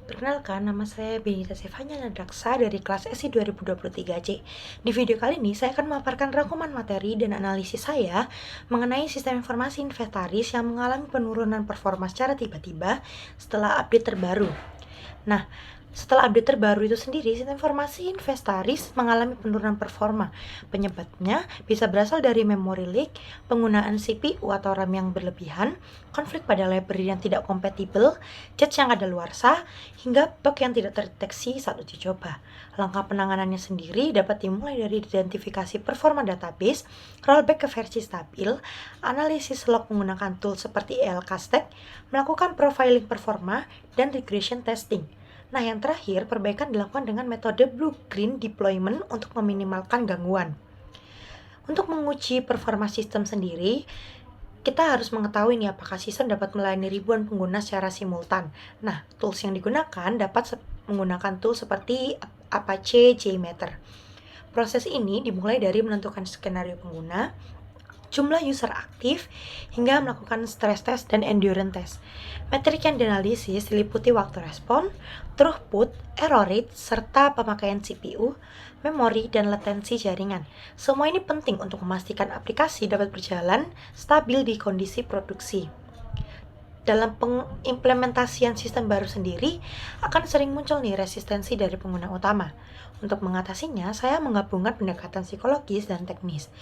Perkenalkan, nama saya Benita Sefanya Nadaksa dari kelas SI 2023C. Di video kali ini, saya akan memaparkan rangkuman materi dan analisis saya mengenai sistem informasi inventaris yang mengalami penurunan performa secara tiba-tiba setelah update terbaru. Nah, setelah update terbaru itu sendiri, sistem informasi inventaris mengalami penurunan performa. Penyebabnya bisa berasal dari memory leak, penggunaan CPU atau RAM yang berlebihan, konflik pada library yang tidak kompatibel, cache yang kadaluarsa, hingga bug yang tidak terdeteksi saat uji coba. Langkah penanganannya sendiri dapat dimulai dari identifikasi performa database, rollback ke versi stabil, analisis log menggunakan tool seperti ELKastack, melakukan profiling performa, dan regression testing. Nah, yang terakhir, perbaikan dilakukan dengan metode blue-green deployment untuk meminimalkan gangguan. Untuk menguji performa sistem sendiri, kita harus mengetahui nih apakah sistem dapat melayani ribuan pengguna secara simultan. Nah, tools yang digunakan dapat menggunakan tools seperti Apache JMeter. Proses ini dimulai dari menentukan skenario pengguna, jumlah user aktif, hingga melakukan stress test dan endurance test. Metrik yang dianalisis diliputi waktu respon, throughput, error rate, serta pemakaian CPU, memori, dan latensi jaringan. Semua ini penting untuk memastikan aplikasi dapat berjalan stabil di kondisi produksi. Dalam pengimplementasian sistem baru sendiri, akan sering muncul nih resistensi dari pengguna utama. Untuk mengatasinya, saya menggabungkan pendekatan psikologis dan teknis.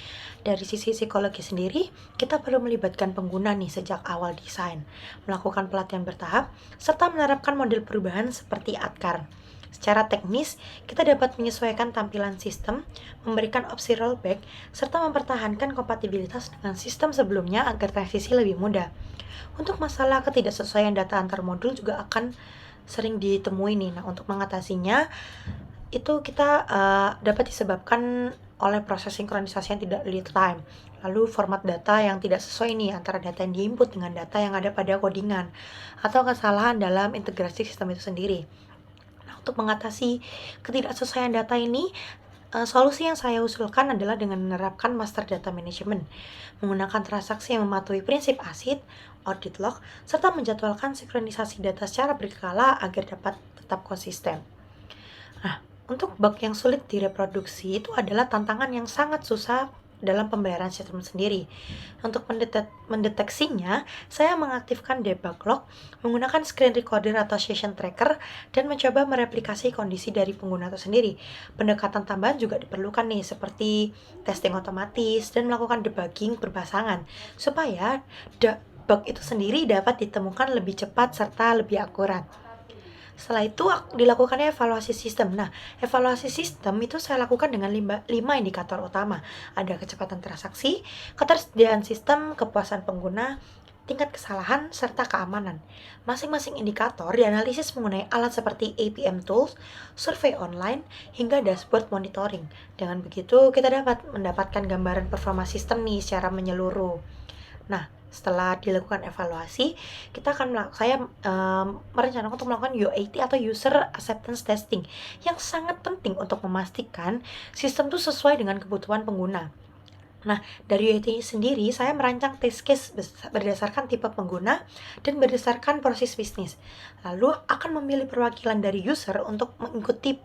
Dari sisi psikologi sendiri, kita perlu melibatkan pengguna nih sejak awal desain, melakukan pelatihan bertahap, serta menerapkan model perubahan seperti ADKAR. Secara teknis, kita dapat menyesuaikan tampilan sistem, memberikan opsi rollback, serta mempertahankan kompatibilitas dengan sistem sebelumnya agar transisi lebih mudah. Untuk masalah ketidaksesuaian data antar modul juga akan sering ditemui nih. Nah, untuk mengatasinya itu kita dapat disebabkan oleh proses sinkronisasi yang tidak real time. Lalu format data yang tidak sesuai nih antara data yang diinput dengan data yang ada pada codingan atau kesalahan dalam integrasi sistem itu sendiri. Nah, untuk mengatasi ketidaksesuaian data ini, solusi yang saya usulkan adalah dengan menerapkan master data management, menggunakan transaksi yang mematuhi prinsip ACID, audit log, serta menjadwalkan sinkronisasi data secara berkala agar dapat tetap konsisten. Nah, untuk bug yang sulit direproduksi itu adalah tantangan yang sangat susah dalam pembayaran sistem sendiri. Untuk mendeteksinya, saya mengaktifkan debug log, menggunakan screen recorder atau session tracker, dan mencoba mereplikasi kondisi dari pengguna itu sendiri. Pendekatan tambahan juga diperlukan nih, seperti testing otomatis dan melakukan debugging berpasangan, supaya bug itu sendiri dapat ditemukan lebih cepat serta lebih akurat. Setelah itu dilakukannya evaluasi sistem. Nah, evaluasi sistem itu saya lakukan dengan 5 indikator utama. Ada kecepatan transaksi, ketersediaan sistem, kepuasan pengguna, tingkat kesalahan, serta keamanan. Masing-masing indikator dianalisis mengenai alat seperti APM tools, survei online, hingga dashboard monitoring. Dengan begitu, kita dapat mendapatkan gambaran performa sistem nih secara menyeluruh. Nah, setelah dilakukan evaluasi, saya merencanakan untuk melakukan UAT atau User Acceptance Testing yang sangat penting untuk memastikan sistem itu sesuai dengan kebutuhan pengguna. Nah, dari UAT sendiri, saya merancang test case berdasarkan tipe pengguna dan berdasarkan proses bisnis. Lalu akan memilih perwakilan dari user untuk mengikuti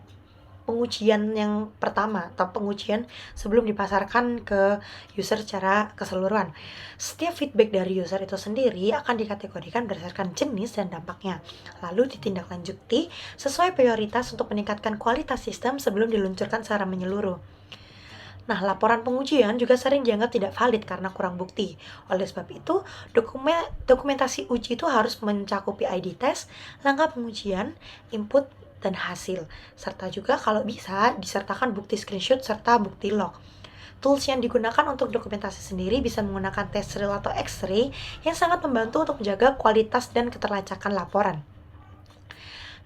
pengujian yang pertama atau pengujian sebelum dipasarkan ke user secara keseluruhan. Setiap feedback dari user itu sendiri akan dikategorikan berdasarkan jenis dan dampaknya, lalu ditindaklanjuti sesuai prioritas untuk meningkatkan kualitas sistem sebelum diluncurkan secara menyeluruh. Nah, laporan pengujian juga sering dianggap tidak valid karena kurang bukti. Oleh sebab itu, dokumentasi uji itu harus mencakupi ID test, langkah pengujian, input, dan hasil. Serta juga kalau bisa disertakan bukti screenshot serta bukti log. Tools yang digunakan untuk dokumentasi sendiri bisa menggunakan test reel atau X-ray yang sangat membantu untuk menjaga kualitas dan keterlacakan laporan.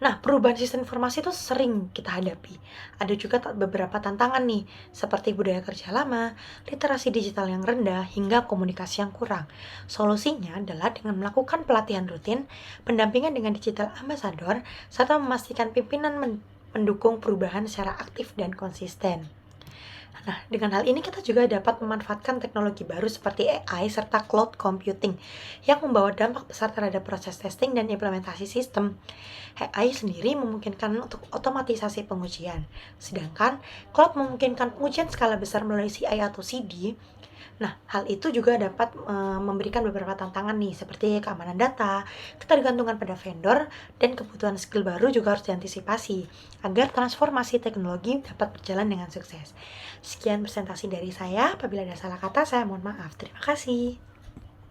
Nah, perubahan sistem informasi itu sering kita hadapi. Ada juga beberapa tantangan nih, seperti budaya kerja lama, literasi digital yang rendah, hingga komunikasi yang kurang. Solusinya adalah dengan melakukan pelatihan rutin, pendampingan dengan digital ambassador, serta memastikan pimpinan mendukung perubahan secara aktif dan konsisten. Nah, dengan hal ini kita juga dapat memanfaatkan teknologi baru seperti AI serta cloud computing yang membawa dampak besar terhadap proses testing dan implementasi sistem. AI sendiri memungkinkan untuk otomatisasi pengujian, sedangkan cloud memungkinkan pengujian skala besar melalui CI atau CD. Nah, hal itu juga dapat memberikan beberapa tantangan nih, seperti keamanan data, ketergantungan pada vendor, dan kebutuhan skill baru juga harus diantisipasi agar transformasi teknologi dapat berjalan dengan sukses. Sekian presentasi dari saya. Apabila ada salah kata, saya mohon maaf. Terima kasih.